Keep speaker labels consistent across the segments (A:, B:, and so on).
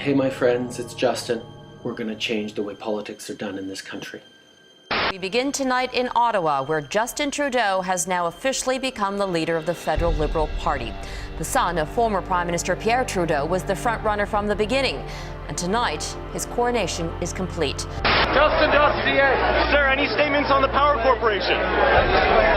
A: Hey my friends, it's Justin. We're going to change the way politics are done in this country.
B: We begin tonight in Ottawa, where Justin Trudeau has now officially become the leader of the federal Liberal Party. The son of former Prime Minister Pierre Trudeau was the front-runner from the beginning. And tonight, his coronation is complete.
C: Justin.ca. Sir, any statements on the Power Corporation?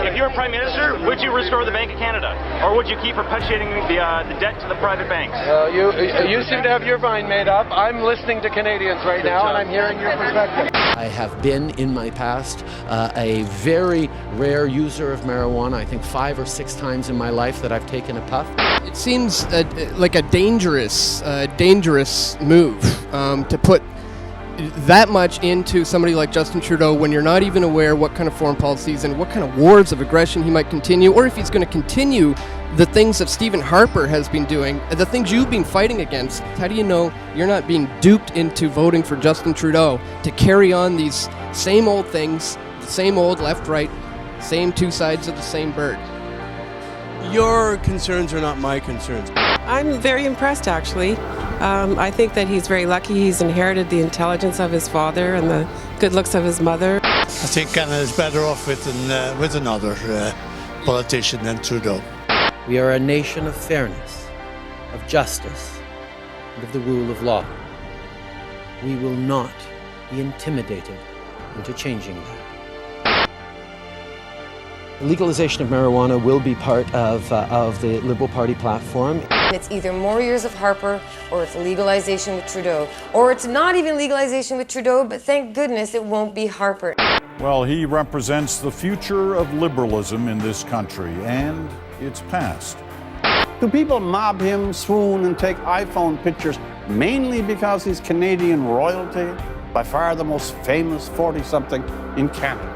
C: If you're Prime Minister, would you restore the Bank of Canada? Or would you keep perpetuating the debt to the private banks?
D: You seem to have your mind made up. I'm listening to Canadians right now, and I'm hearing your perspective.
A: I have been, in my past, a very rare user of marijuana. I think 5 or 6 times in my life that I've taken a puff.
E: It seems like a dangerous move to put that much into somebody like Justin Trudeau when you're not even aware what kind of foreign policies and what kind of wars of aggression he might continue, or if he's going to continue the things that Stephen Harper has been doing, the things you've been fighting against. How do you know you're not being duped into voting for Justin Trudeau to carry on these same old things, the same old left-right, same two sides of the same bird?
F: Your concerns are not my concerns.
G: I'm very impressed, actually. I think that he's very lucky. He's inherited the intelligence of his father and the good looks of his mother.
H: I think Canada's better off with another politician than Trudeau.
A: We are a nation of fairness, of justice, and of the rule of law. We will not be intimidated into changing that. Legalization of marijuana will be part of the Liberal Party platform.
I: It's either more years of Harper or it's legalization with Trudeau. Or it's not even legalization with Trudeau, but thank goodness it won't be Harper.
J: Well, he represents the future of liberalism in this country and its past.
K: Do people mob him, swoon, and take iPhone pictures mainly because he's Canadian royalty? By far the most famous 40-something in Canada.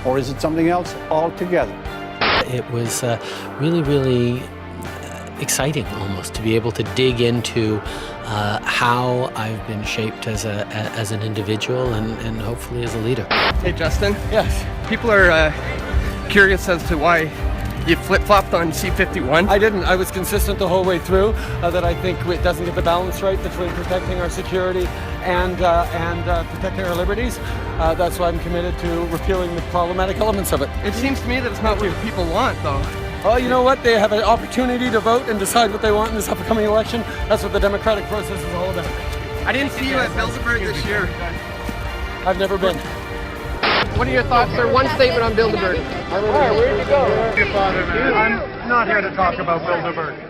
K: Or is it something else altogether?
A: It was really exciting almost to be able to dig into how I've been shaped as an individual and hopefully as a leader.
E: Hey Justin.
D: Yes.
E: People are curious as to why you flip-flopped on C-51.
D: I didn't. I was consistent the whole way through that I think it doesn't get the balance right between protecting our security and protecting our liberties. That's why I'm committed to repealing the problematic elements of it.
E: It seems to me that it's not what people want, though.
D: Well, you know what? They have an opportunity to vote and decide what they want in this upcoming election. That's what the democratic process is all about.
E: I didn't see you at Bilderberg this year.
D: I've never been.
E: What are your thoughts, sir? One statement on Bilderberg.
D: All right, where'd you go?
C: Your father, man. I'm not here to talk about Bilderberg.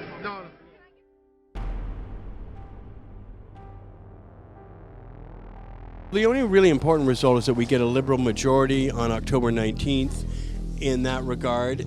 F: The only really important result is that we get a Liberal majority on October 19th. In that regard,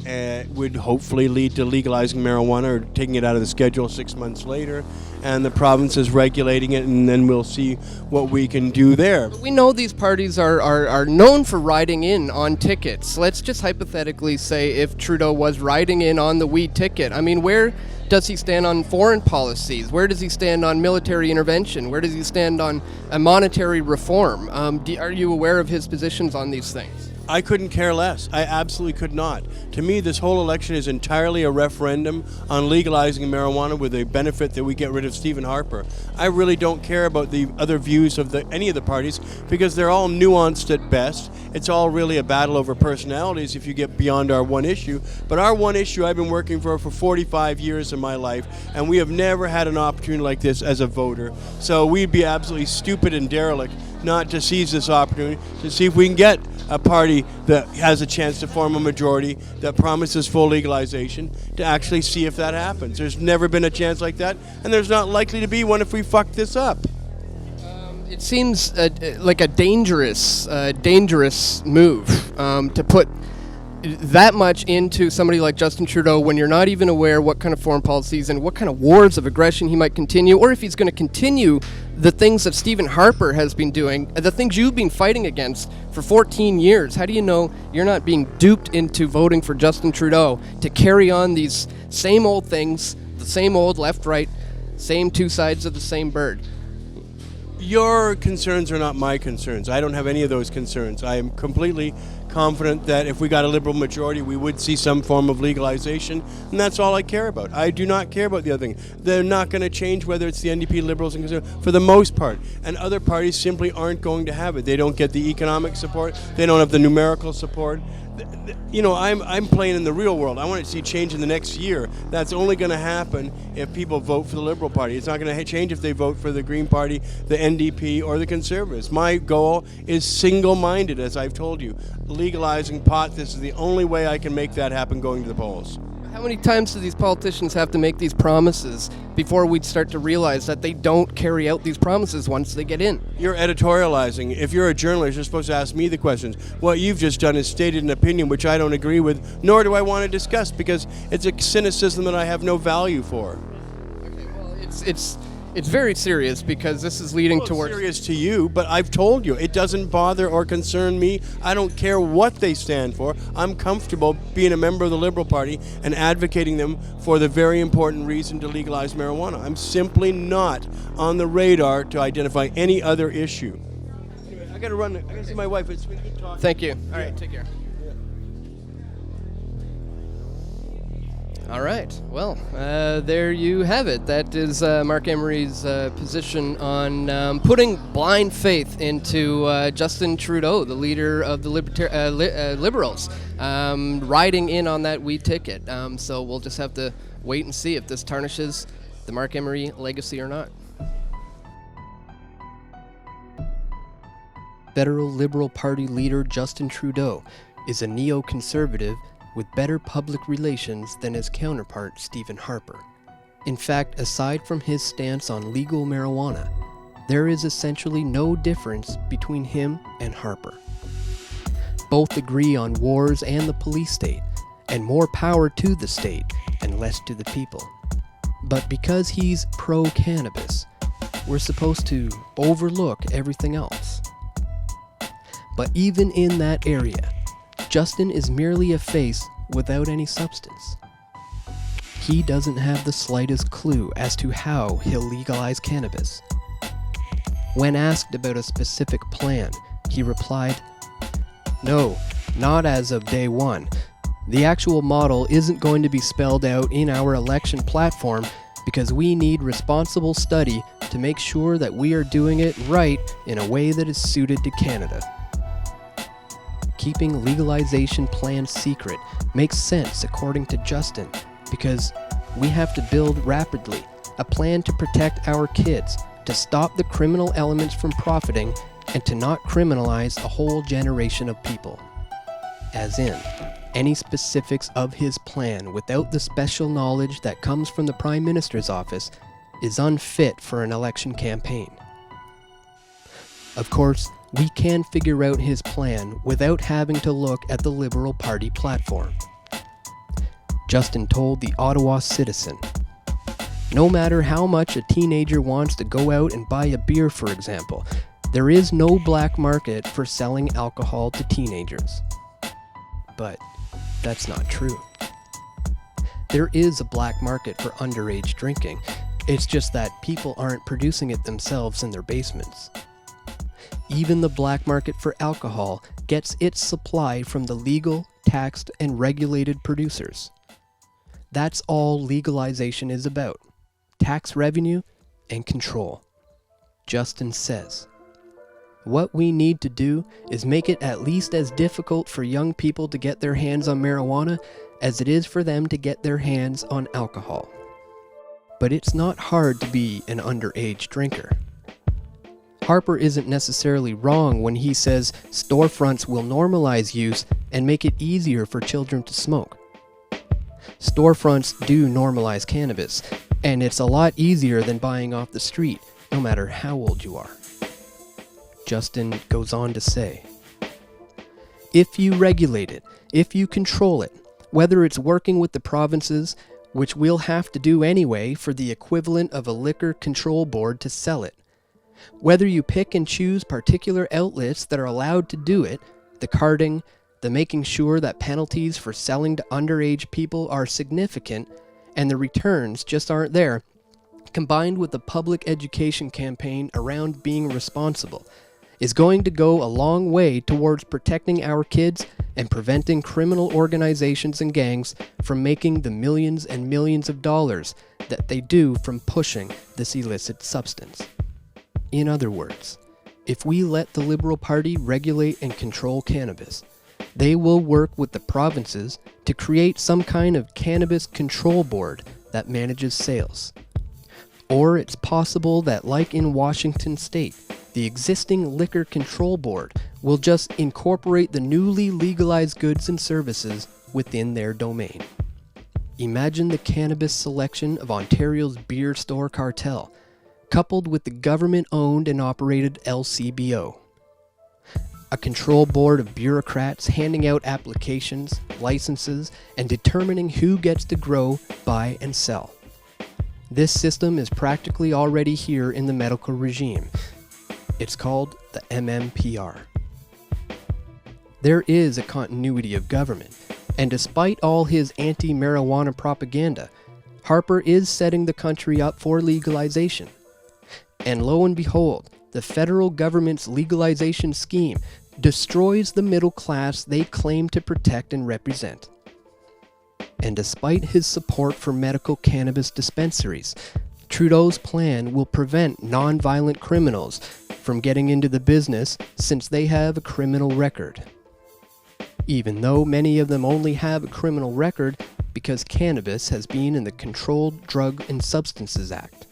F: would hopefully lead to legalizing marijuana or taking it out of the schedule 6 months later, and the province is regulating it, and then we'll see what we can do there.
E: We know these parties are known for riding in on tickets. Let's just hypothetically say if Trudeau was riding in on the weed ticket. I mean, where does he stand on foreign policies? Where does he stand on military intervention? Where does he stand on a monetary reform? Are you aware of his positions on these things?
F: I couldn't care less. I absolutely could not. To me, this whole election is entirely a referendum on legalizing marijuana with the benefit that we get rid of Stephen Harper. I really don't care about the other views of any of the parties because they're all nuanced at best. It's all really a battle over personalities if you get beyond our one issue. But our one issue I've been working for 45 years of my life, and we have never had an opportunity like this as a voter. So we'd be absolutely stupid and derelict not to seize this opportunity to see if we can get a party that has a chance to form a majority that promises full legalization to actually see if that happens. There's never been a chance like that, and there's not likely to be one if we fuck this up.
E: It seems like a dangerous move to put that much into somebody like Justin Trudeau when you're not even aware what kind of foreign policies and what kind of wars of aggression he might continue, or if he's going to continue the things that Stephen Harper has been doing, the things you've been fighting against for 14 years. How do you know you're not being duped into voting for Justin Trudeau to carry on these same old things, the same old left-right, same two sides of the same bird?
F: Your concerns are not my concerns. I don't have any of those concerns. I am completely confident that if we got a Liberal majority, we would see some form of legalization, and that's all I care about. I do not care about the other thing. They're not going to change, whether it's the NDP, Liberals, and Conservatives, for the most part, and other parties simply aren't going to have it. They don't get the economic support. They don't have the numerical support. You know, I'm playing in the real world. I want to see change in the next year. That's only going to happen if people vote for the Liberal Party. It's not going to change if they vote for the Green Party, the NDP, or the Conservatives. My goal is single-minded, as I've told you. Legalizing pot, this is the only way I can make that happen going to the polls.
E: How many times do these politicians have to make these promises before we'd start to realize that they don't carry out these promises once they get in?
F: You're editorializing. If you're a journalist, you're supposed to ask me the questions. What you've just done is stated an opinion which I don't agree with, nor do I want to discuss, because it's a cynicism that I have no value for.
E: Okay, well, it's very serious, because this is leading towards...
F: It's serious to you, but I've told you, it doesn't bother or concern me. I don't care what they stand for. I'm comfortable being a member of the Liberal Party and advocating them for the very important reason to legalize marijuana. I'm simply not on the radar to identify any other issue. Anyway, I got to run. I got to see my wife. It's been good talking.
E: Thank you. All right, take care. All right. Well, there you have it. That is Mark Emery's position on putting blind faith into Justin Trudeau, the leader of the Liberals, riding in on that wee ticket. So we'll just have to wait and see if this tarnishes the Mark Emery legacy or not. Federal Liberal Party leader Justin Trudeau is a neoconservative with better public relations than his counterpart Stephen Harper. In fact, aside from his stance on legal marijuana, there is essentially no difference between him and Harper. Both agree on wars and the police state, and more power to the state and less to the people. But because he's pro-cannabis, we're supposed to overlook everything else. But even in that area, Justin is merely a face without any substance. He doesn't have the slightest clue as to how he'll legalize cannabis. When asked about a specific plan, he replied, "No, not as of day one. The actual model isn't going to be spelled out in our election platform because we need responsible study to make sure that we are doing it right in a way that is suited to Canada." Keeping legalization plans secret makes sense according to Justin, because we have to build rapidly a plan to protect our kids, to stop the criminal elements from profiting, and to not criminalize a whole generation of people. As in, any specifics of his plan without the special knowledge that comes from the Prime Minister's office is unfit for an election campaign. Of course, we can figure out his plan without having to look at the Liberal Party platform. Justin told the Ottawa Citizen, "No matter how much a teenager wants to go out and buy a beer, for example, there is no black market for selling alcohol to teenagers." But that's not true. There is a black market for underage drinking. It's just that people aren't producing it themselves in their basements. Even the black market for alcohol gets its supply from the legal, taxed, and regulated producers. That's all legalization is about: tax revenue and control. Justin says, "What we need to do is make it at least as difficult for young people to get their hands on marijuana as it is for them to get their hands on alcohol." But it's not hard to be an underage drinker. Harper isn't necessarily wrong when he says storefronts will normalize use and make it easier for children to smoke. Storefronts do normalize cannabis, and it's a lot easier than buying off the street, no matter how old you are. Justin goes on to say, "If you regulate it, if you control it, whether it's working with the provinces, which we'll have to do anyway for the equivalent of a liquor control board to sell it, whether you pick and choose particular outlets that are allowed to do it, the carding, the making sure that penalties for selling to underage people are significant and the returns just aren't there, combined with the public education campaign around being responsible, is going to go a long way towards protecting our kids and preventing criminal organizations and gangs from making the millions and millions of dollars that they do from pushing this illicit substance. In other words, if we let the Liberal Party regulate and control cannabis, they will work with the provinces to create some kind of cannabis control board that manages sales. Or it's possible that, like in Washington state, the existing liquor control board will just incorporate the newly legalized goods and services within their domain. Imagine the cannabis selection of Ontario's beer store cartel, coupled with the government-owned and operated LCBO. A control board of bureaucrats handing out applications, licenses, and determining who gets to grow, buy, and sell. This system is practically already here in the medical regime. It's called the MMPR. There is a continuity of government, and despite all his anti-marijuana propaganda, Harper is setting the country up for legalization. And lo and behold, the federal government's legalization scheme destroys the middle class they claim to protect and represent. And despite his support for medical cannabis dispensaries, Trudeau's plan will prevent non-violent criminals from getting into the business since they have a criminal record. Even though many of them only have a criminal record because cannabis has been in the Controlled Drug and Substances Act.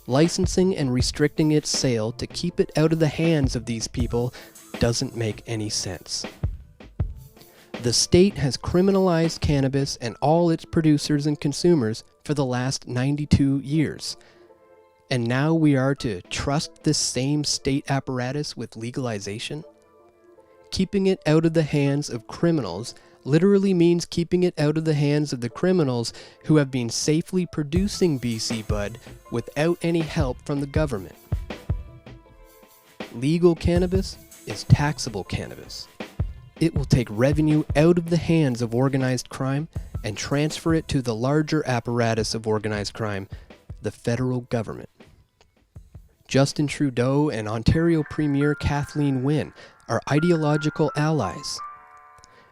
E: Licensing and restricting its sale to keep it out of the hands of these people doesn't make any sense. The state has criminalized cannabis and all its producers and consumers for the last 92 years. And now we are to trust this same state apparatus with legalization? Keeping it out of the hands of criminals literally means keeping it out of the hands of the criminals who have been safely producing BC bud without any help from the government. Legal cannabis is taxable cannabis. It will take revenue out of the hands of organized crime and transfer it to the larger apparatus of organized crime, the federal government. Justin Trudeau and Ontario Premier Kathleen Wynne are ideological allies.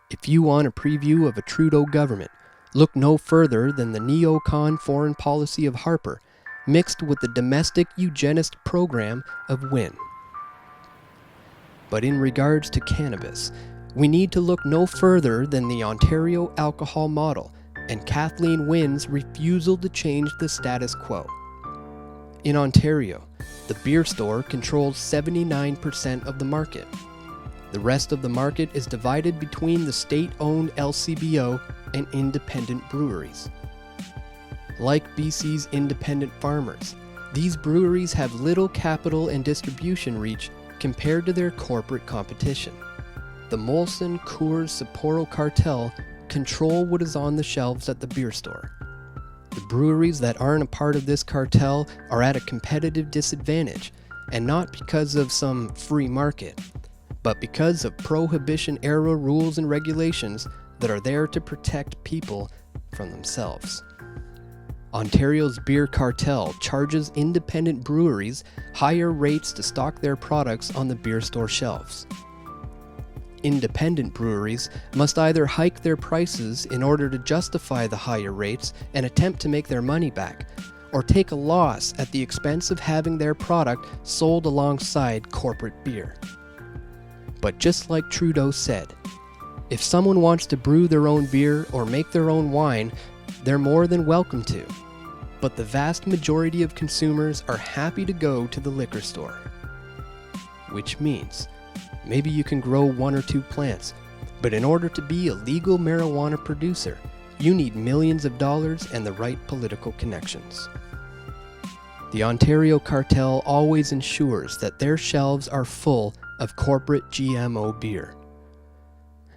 E: If you want a preview of a Trudeau government, look no further than the neocon foreign policy of Harper, mixed with the domestic eugenist program of Wynne. But in regards to cannabis, we need to look no further than the Ontario alcohol model and Kathleen Wynne's refusal to change the status quo. In Ontario, the beer store controls 79% of the market. The rest of the market is divided between the state-owned LCBO and independent breweries. Like BC's independent farmers, these breweries have little capital and distribution reach compared to their corporate competition. The Molson Coors Sapporo cartel control what is on the shelves at the beer store. The breweries that aren't a part of this cartel are at a competitive disadvantage, and not because of some free market, but because of prohibition-era rules and regulations that are there to protect people from themselves. Ontario's beer cartel charges independent breweries higher rates to stock their products on the beer store shelves. Independent breweries must either hike their prices in order to justify the higher rates and attempt to make their money back, or take a loss at the expense of having their product sold alongside corporate beer. But just like Trudeau said, if someone wants to brew their own beer or make their own wine, they're more than welcome to. But the vast majority of consumers are happy to go to the liquor store. Which means, maybe you can grow 1 or 2 plants, but in order to be a legal marijuana producer, you need millions of dollars and the right political connections. The Ontario cartel always ensures that their shelves are full of corporate GMO beer.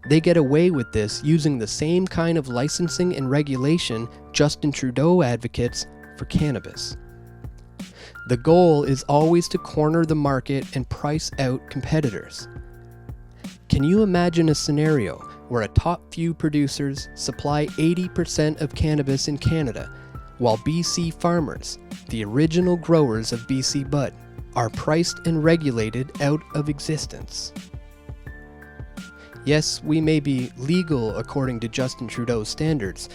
E: They get away with this using the same kind of licensing and regulation Justin Trudeau advocates for cannabis. The goal is always to corner the market and price out competitors. Can you imagine a scenario where a top few producers supply 80% of cannabis in Canada, while BC farmers, the original growers of BC bud, are priced and regulated out of existence. Yes, we may be legal according to Justin Trudeau's standards,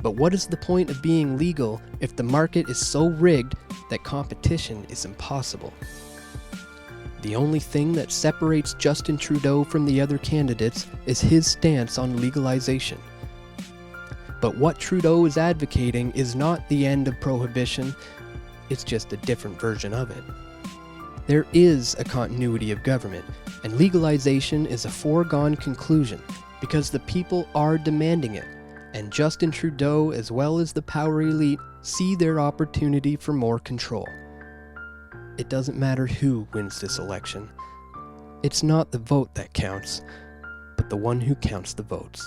E: but what is the point of being legal if the market is so rigged that competition is impossible? The only thing that separates Justin Trudeau from the other candidates is his stance on legalization. But what Trudeau is advocating is not the end of prohibition, it's just a different version of it. There is a continuity of government, and legalization is a foregone conclusion because the people are demanding it, and Justin Trudeau as well as the power elite see their opportunity for more control. It doesn't matter who wins this election. It's not the vote that counts, but the one who counts the votes.